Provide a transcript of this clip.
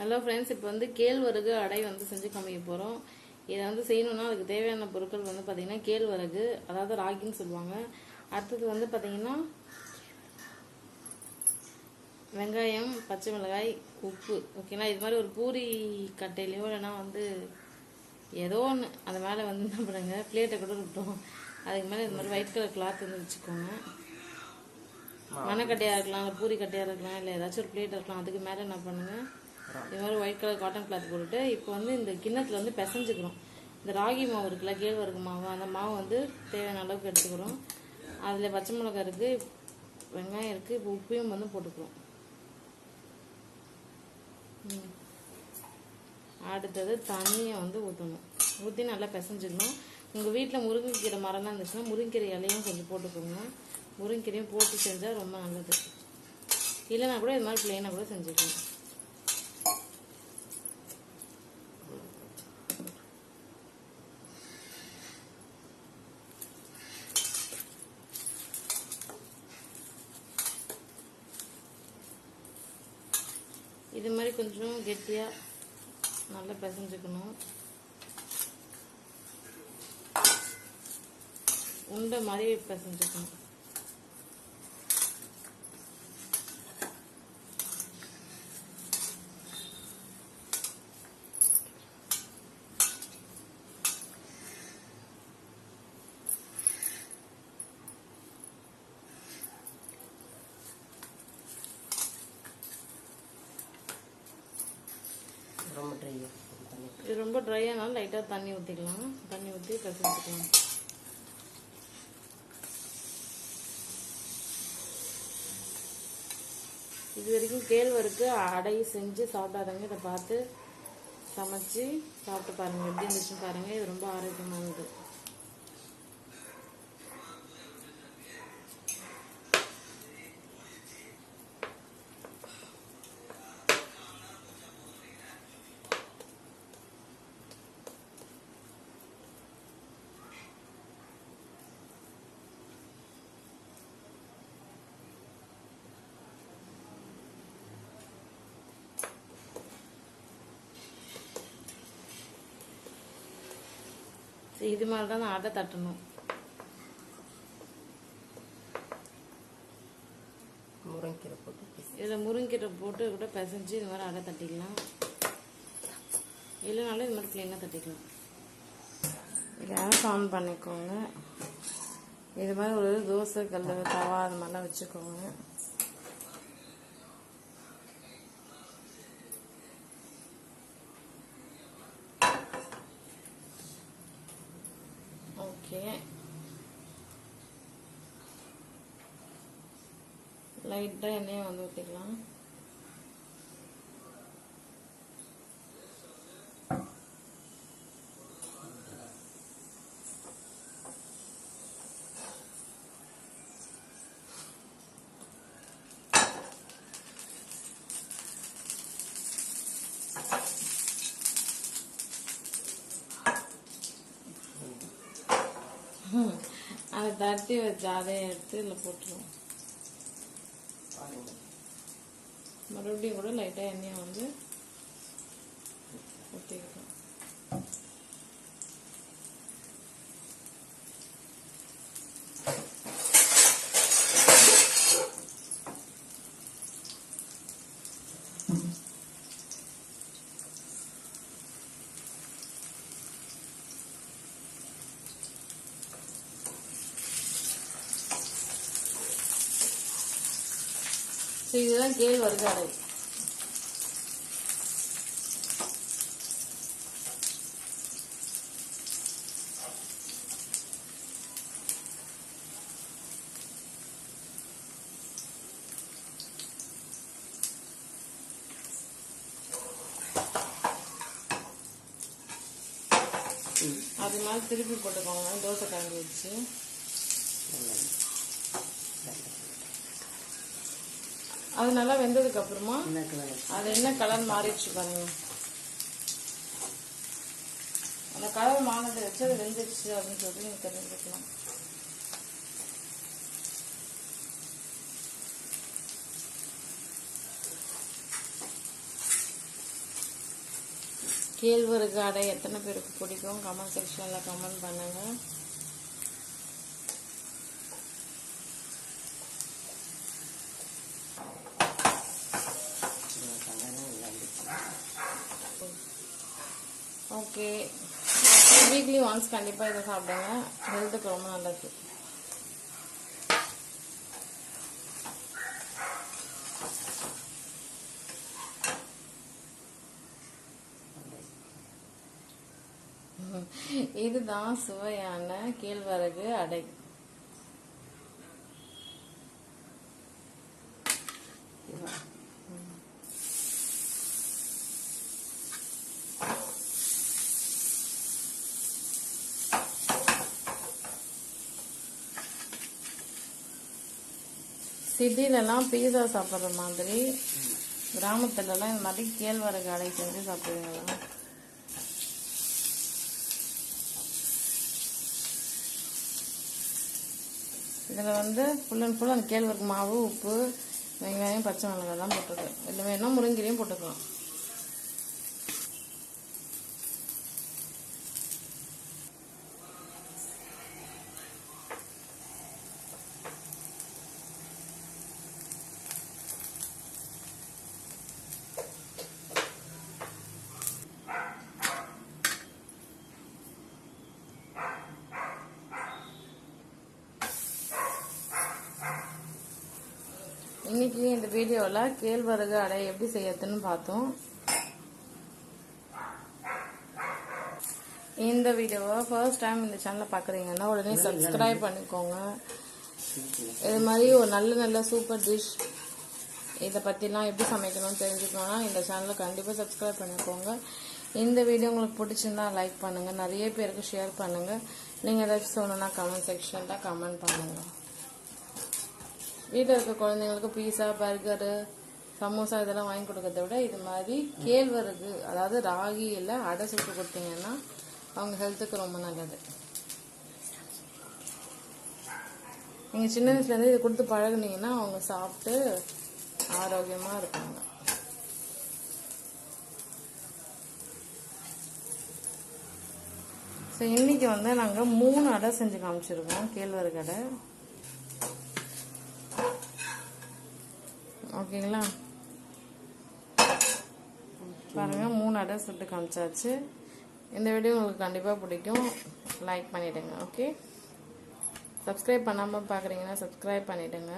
Hello friends, இப்போ வந்து கேழ்வரகு அடை வந்து செஞ்சு காமிக்க போகிறோம். இதை வந்து செய்யணும்னா அதுக்கு தேவையான பொருட்கள் வந்து பார்த்திங்கன்னா கேழ்வரகு, அதாவது ராகின்னு சொல்லுவாங்க. அடுத்தது வந்து பார்த்திங்கன்னா வெங்காயம், பச்சை மிளகாய், உப்பு. ஓகேங்களா, இது மாதிரி ஒரு பூரி கட்டையிலையோ இல்லைன்னா வந்து ஏதோ ஒன்று அந்த மேலே வந்து என்ன பண்ணுங்க, பிளேட்டை கூட விட்டோம். அதுக்கு மேலே இது மாதிரி ஒயிட் கலர் கிளாத் வந்து வச்சுக்கோங்க. மணக்கட்டையாக இருக்கலாம், இல்லை பூரி கட்டையாக இருக்கலாம், இல்லை ஏதாச்சும் ஒரு பிளேட் இருக்கலாம். அதுக்கு மேலே என்ன பண்ணுங்கள், இது மாதிரி ஒயிட் கலர் காட்டன் கிளாத் போட்டுட்டு இப்போ வந்து இந்த கிண்ணத்தில் வந்து பிசைஞ்சுக்கிறோம். இந்த ராகி மாவு இருக்குல்ல, கேழ்வரகு மாவு, அந்த மாவு வந்து தேவையான அளவுக்கு எடுத்துக்கிறோம். அதில் பச்சை மிளகாய் இருக்குது, வெங்காயம் இருக்குது, இப்போ உப்பையும் வந்து போட்டுக்கிறோம். அடுத்தது தண்ணியை வந்து ஊற்றணும். ஊற்றி நல்லா பிசைஞ்சுக்கணும். உங்கள் வீட்டில் முருங்கைக்கீரை மரம்லாம் இருந்துச்சுன்னா முருங்கைக்கீரை இலையும் கொஞ்சம் போட்டுக்கோங்க. முருங்கைக்கீரையும் போட்டு செஞ்சால் ரொம்ப நல்லது. இல்லைனா கூட இது மாதிரி பிளெயினாக கூட செஞ்சுக்கணும். இது மாதிரி கொஞ்சம் கெட்டியாக நல்லா பிசைஞ்சுக்கணும். உண்டை மாதிரி பிசைஞ்சுக்கணும். இது ரொம்ப ட்ரையானாலும் லைட்டாக தண்ணி ஊற்றிக்கலாம். தண்ணி ஊற்றி பிசைஞ்சுக்கலாம். இது வரைக்கும் கேழ்வரகு அடை செஞ்சு சாப்பிடாதவங்க இதை பார்த்து சமைச்சு சாப்பிட்டு பாருங்கள், எப்படி இருந்துச்சுன்னு பாருங்கள். இது ரொம்ப ஆரோக்கியமானது. இது மாதிரி தான் அடை தட்டணும். முருங்கீரை போட்டு இதில் முருங்கீரை போட்டு கூட பிசைஞ்சு இது மாதிரி அடை தட்டிக்கலாம். இல்லைனாலும் இது மாதிரி பிளெயினாக தட்டிக்கலாம். கேஸ் ஆன் பண்ணிக்கோங்க. இது மாதிரி ஒரு தோசை கல், தவா அது மாதிரிலாம் வச்சுக்கோங்க. ஓகே, லைட்டாக எண்ணெயை வந்து ஊற்றிக்கலாம். அதை தட்டி வச்சு அதை எடுத்து இதில் போட்டுருவோம். மறுபடியும் கூட லைட்டாக எண்ணெயை வந்து ஊற்றிக்கலாம். இதுதான் கேழ்வரகு அடை. அது மாதிரி திருப்பி போட்டுக்கோங்க தோசை கரண்டி வச்சு. அது நல்லா வெந்ததுக்கு அப்புறமா அது என்ன கலர் மாறிடுச்சு பாருங்க. அந்த கலர் மாறினதை வச்சு அது வெந்துடுச்சு அப்படின்னு சொல்லி நீங்க தெரிஞ்சுக்கலாம். கேழ்வரகு அடை எத்தனை பேருக்கு பிடிக்கும் கமெண்ட் செக்ஷனில் கமெண்ட் பண்ணுங்கள். ஓகே, வீக்லி ஒன்ஸ் கண்டிப்பாக இதை சாப்பிடுங்க, ஹெல்த்துக்கு ரொம்ப நல்லது. இதுதான் சுவையான கேழ்வரகு அடை. சிட்டிலலாம் பீஸா சாப்பிட்ற மாதிரி கிராமத்துலலாம் இந்த மாதிரி கேழ்வரகு அடை செஞ்சு சாப்பிடுவீங்களா? இதில் வந்து ஃபுல் அண்ட் ஃபுல் அந்த கேழ்வரகு மாவு, உப்பு, வெங்காயம், பச்சை மிளகாய் தான் போட்டிருக்கு. இல்லை வேணால் முருங்கீரையும் போட்டுக்கலாம். இன்னைக்கு இந்த வீடியோவில் கேழ்வரகு அடை எப்படி செய்யறதுன்னு பார்த்தோம். இந்த வீடியோவை ஃபர்ஸ்ட் டைம் இந்த சேனலை பார்க்குறீங்கன்னா உடனே சப்ஸ்கிரைப் பண்ணிக்கோங்க. இது மாதிரி ஒரு நல்ல சூப்பர் டிஷ் இதை பற்றிலாம் எப்படி சமைக்கணும்னு தெரிஞ்சுக்கணும்னா இந்த சேனலை கண்டிப்பாக சப்ஸ்கிரைப் பண்ணிக்கோங்க. இந்த வீடியோ உங்களுக்கு பிடிச்சிருந்தா லைக் பண்ணுங்கள், நிறைய பேருக்கு ஷேர் பண்ணுங்கள். நீங்கள் ஏதாச்சும் சொல்லணும்னா கமெண்ட் செக்ஷனில் கமெண்ட் பண்ணுங்கள். வீட்டில் இருக்க குழந்தைங்களுக்கு பீஸா, பர்கரு, சமோசா இதெல்லாம் வாங்கி கொடுக்கறத விட இது மாதிரி கேழ்வரகு அதாவது ராகியில் அடை சுட்டு கொடுத்தீங்கன்னா அவங்க ஹெல்த்துக்கு ரொம்ப நல்லது. நீங்கள் சின்ன வயசுலேருந்து இதை கொடுத்து பழகுனீங்கன்னா அவங்க சாப்பிட்டு ஆரோக்கியமாக இருப்பாங்க. ஸோ இன்றைக்கி வந்து நாங்கள் 3 அடை செஞ்சு காமிச்சிருக்கோம், கேழ்வரகு அடை. ஓகேங்களா, பாருங்கள் 3 அடை சுட்டு காமிச்சாச்சு. இந்த வீடியோ உங்களுக்கு கண்டிப்பாக பிடிக்கும், லைக் பண்ணிவிடுங்க. ஓகே, சப்ஸ்கிரைப் பண்ணாமல் பார்க்குறீங்கன்னா சப்ஸ்கிரைப் பண்ணிவிடுங்க.